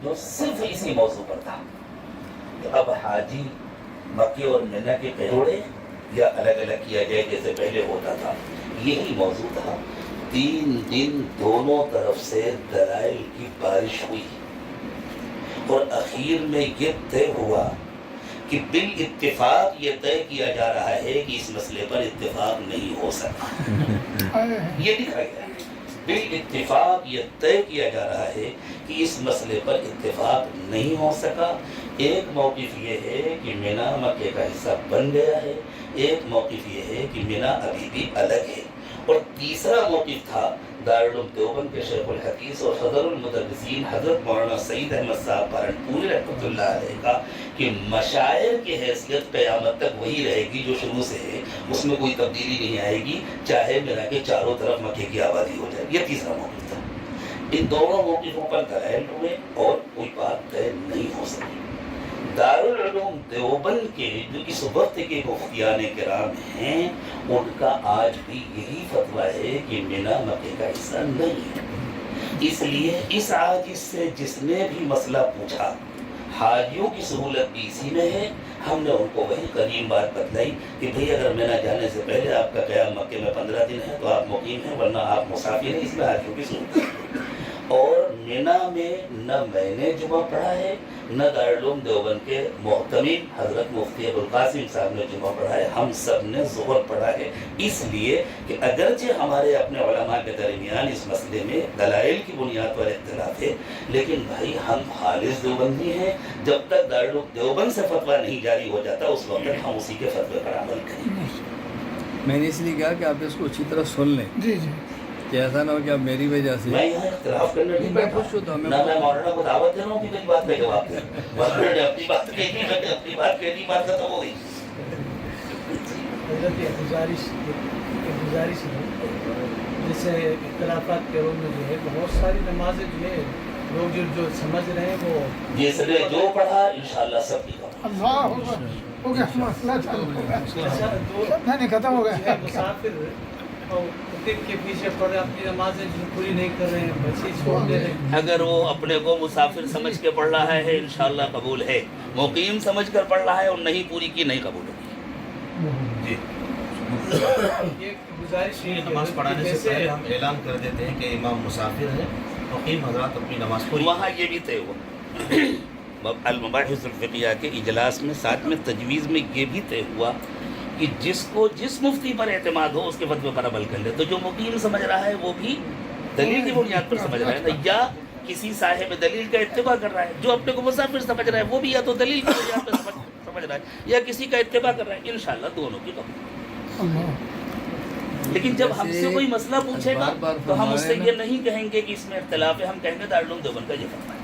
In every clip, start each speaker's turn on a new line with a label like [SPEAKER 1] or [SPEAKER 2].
[SPEAKER 1] جو صرف اسی موضوع پر تھا کہ اب حاجی مکے اور مینا کے پہروڑے یا الگ الگ کیا جائے جیسے پہلے ہوتا تھا. یہی موضوع تھا. 3 دن دونوں طرف سے دلائل کی بارش ہوئی اور اخیر میں یہ طے ہوا کہ بالاتفاق یہ طے کیا جا رہا ہے کہ اس مسئلے پر اتفاق نہیں ہو سکا. یہ لکھا گیا ہے بالاتفاق یہ طے کیا جا رہا ہے کہ اس مسئلے پر اتفاق نہیں ہو سکا. ایک موقف یہ ہے کہ مینا مکے کا حصہ بن گیا ہے, ایک موقف یہ ہے کہ مینا ابھی بھی الگ ہے, اور تیسرا موقف تھا دارالعلوم دیوبند کے شیخ الحدیث اور صدر المدرسین حضرت مولانا سعید احمد صاحب پورنپوری رحمۃ اللہ علیہ کا کہ مشاعر کی حیثیت قیامت تک وہی رہے گی جو شروع سے ہے, اس میں کوئی تبدیلی نہیں آئے گی چاہے مینا کے چاروں طرف مکے کی آبادی ہو جائے. یہ تیسرا موقف تھا. ان دونوں موقفوں پر دلائل ہوئے اور کوئی بات طے نہیں ہو سکی. دارالعلوم دیوبند کے جو اس وقت کے مفتیان کرام ہیں ان کا آج بھی یہی فتویٰ ہے کہ مینا مکے کا حصہ نہیں ہے. اس لیے اس عاجز سے جس نے بھی مسئلہ پوچھا, حاجیوں کی سہولت بھی اسی میں ہے. ہم نے ان کو وہی قدیم بات بتلائی کہ بھئی اگر مینا جانے سے پہلے آپ کا قیام مکے میں 15 دن ہے تو آپ مقیم ہیں, ورنہ آپ مسافر ہیں. اس میں حاجیوں کی سہولت ہے. اور مینا میں نہ میں نے جمعہ پڑھا ہے نہ دارالعلوم دیوبند کے محتمم حضرت مفتی ابوالقاسم صاحب نے جمعہ پڑھا ہے. ہم سب نے ظہر پڑھا ہے. اس لیے کہ اگرچہ ہمارے اپنے علماء کے درمیان اس مسئلے میں دلائل کی بنیاد پر اختلاف ہے, لیکن بھائی ہم خالص دیوبندی ہیں. جب تک دارالعلوم دیوبند سے فتویٰ نہیں جاری ہو جاتا اس وقت تک ہم اسی کے فتوے پر عمل کریں گے.
[SPEAKER 2] میں نے اس لیے کہا کہ آپ اس کو اچھی طرح سن لیں.
[SPEAKER 3] جی جی,
[SPEAKER 2] کہ ایسا نہ ہو کہ آپ میری وجہ سے
[SPEAKER 1] میں یہاں اختلاف کرنے نہیں بیٹھا ہوں. نہ میں مولانا کو دعوت دے رہا ہوں کہ میری بات کا جواب دیں. مولانا نے اپنی بات کہی, میں نے اپنی بات کہی, بات ختم ہو گئی.
[SPEAKER 3] حضرت گزارش ہے جیسے اختلافات کے روم میں جو ہے بہت ساری نمازیں جو ہے لوگ جو سمجھ رہے ہیں وہ
[SPEAKER 1] جس نے جو پڑھا انشاءاللہ سب کی پڑھا.
[SPEAKER 3] اللہ ہو گیا, ختم ہو گیا. مسافر کے پیچھے پڑے اپنی نمازیں پوری نہیں کر رہے ہیں, بچی چھوڑ دے رہے ہیں.
[SPEAKER 1] اگر وہ اپنے کو مسافر سمجھ کے پڑھ رہا ہے انشاءاللہ قبول ہے, مقیم سمجھ کر پڑھ رہا ہے اور نہیں پوری کی نہیں قبول ہوگی. جی
[SPEAKER 3] یہ گزارش ہے
[SPEAKER 4] نماز پڑھانے سے پہلے ہم اعلان کر دیتے ہیں کہ امام مسافر ہے, مقیم حضرات اپنی نماز پڑھی.
[SPEAKER 1] وہاں یہ بھی طے ہوا المباحث الفقیہ کے اجلاس میں, ساتھ میں تجویز میں یہ بھی طے ہوا کہ جس کو جس مفتی پر اعتماد ہو اس کے فتوے پر عمل کر لے. تو جو مقیم سمجھ رہا ہے وہ بھی دلیل کی بنیاد پر سمجھ رہا ہے, یا کسی صاحب دلیل کا اتباع کر رہا ہے. جو اپنے کو مسافر سمجھ رہا ہے وہ بھی یا تو دلیل کی بنیاد پر سمجھ رہا ہے یا کسی کا اتباع کر رہا ہے. انشاءاللہ دونوں کی قبول. لیکن جب ہم سے کوئی مسئلہ پوچھے گا تو ہم اس سے یہ نہیں کہیں گے کہ اس میں اختلاف ہے, ہم کہیں گے دارالعلوم دیوبند کا یہ فتویٰ ہے.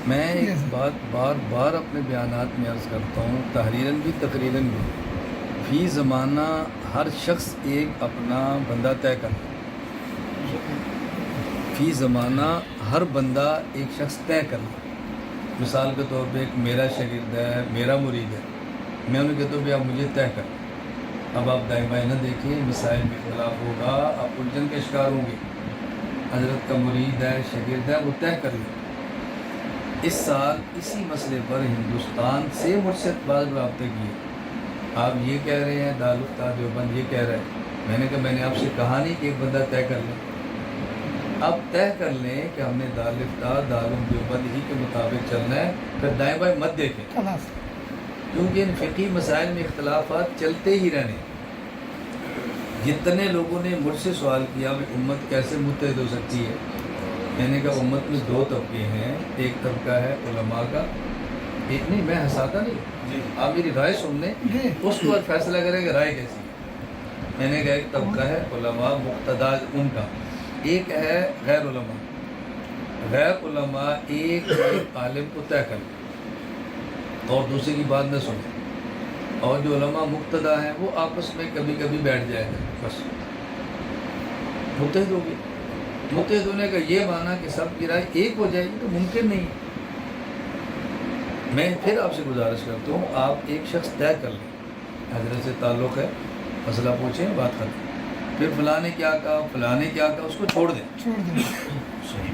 [SPEAKER 2] میں ایک بات بار بار اپنے بیانات میں عرض کرتا ہوں, تحریراً بھی تقریراً بھی, فی زمانہ ہر شخص ایک اپنا بندہ طے کرتا. فی زمانہ ہر بندہ ایک شخص طے کرتا. مثال کے طور پہ ایک میرا شاگرد ہے, میرا مرید ہے, میں انہیں کہتا ہوں کہ آپ مجھے طے کریں. اب آپ دائیں بائیں نہ دیکھیں, مسائل میں اختلاف ہوگا, آپ الجھن کا شکار ہوں گے. حضرت کا مرید ہے, شاگرد ہے, وہ طے کر لیں. اس سال اسی مسئلے پر ہندوستان سے مجھ سے بعض رابطے کیے. آپ یہ کہہ رہے ہیں دارالفتہ دیوبند یہ کہہ رہے ہیں. میں نے کہا میں نے آپ سے کہا نہیں کہ ایک بندہ طے کر لیں. آپ طے کر لیں کہ ہم نے دارالفتہ دارالعلوم دیوبند ہی کے مطابق چلنا ہے, پھر دائیں بائیں مت دیکھیں, کیونکہ ان فقہی مسائل میں اختلافات چلتے ہی رہنے. جتنے لوگوں نے مجھ سے سوال کیا کہ امت کیسے متحد ہو سکتی ہے, میں نے کہا امت میں 2 طبقے ہیں. ایک طبقہ ہے علماء کا, ایک نہیں, میں ہنساتا نہیں, آپ میری رائے سن لیں, اس پر فیصلہ کریں کہ رائے کیسی ہے. میں نے کہا ایک طبقہ ہے علماء مقتدیٰ ان کا, ایک ہے غیر علماء. غیر علماء ایک عالم کو طے کریں اور دوسرے کی بات نہ سنیں, اور جو علماء مقتدیٰ ہیں وہ آپس میں کبھی کبھی بیٹھ جائے گا, بس متحد ہو گئے. متحد ہونے کا یہ معنی کہ سب کی رائے ایک ہو جائے گی تو ممکن نہیں. میں پھر آپ سے گزارش کرتا ہوں, آپ ایک شخص طے کر لیں, حضرت سے تعلق ہے, مسئلہ پوچھیں, بات ختم. پھر فلاں نے کیا کہا, فلاں نے کیا کہا, اس کو چھوڑ دیں.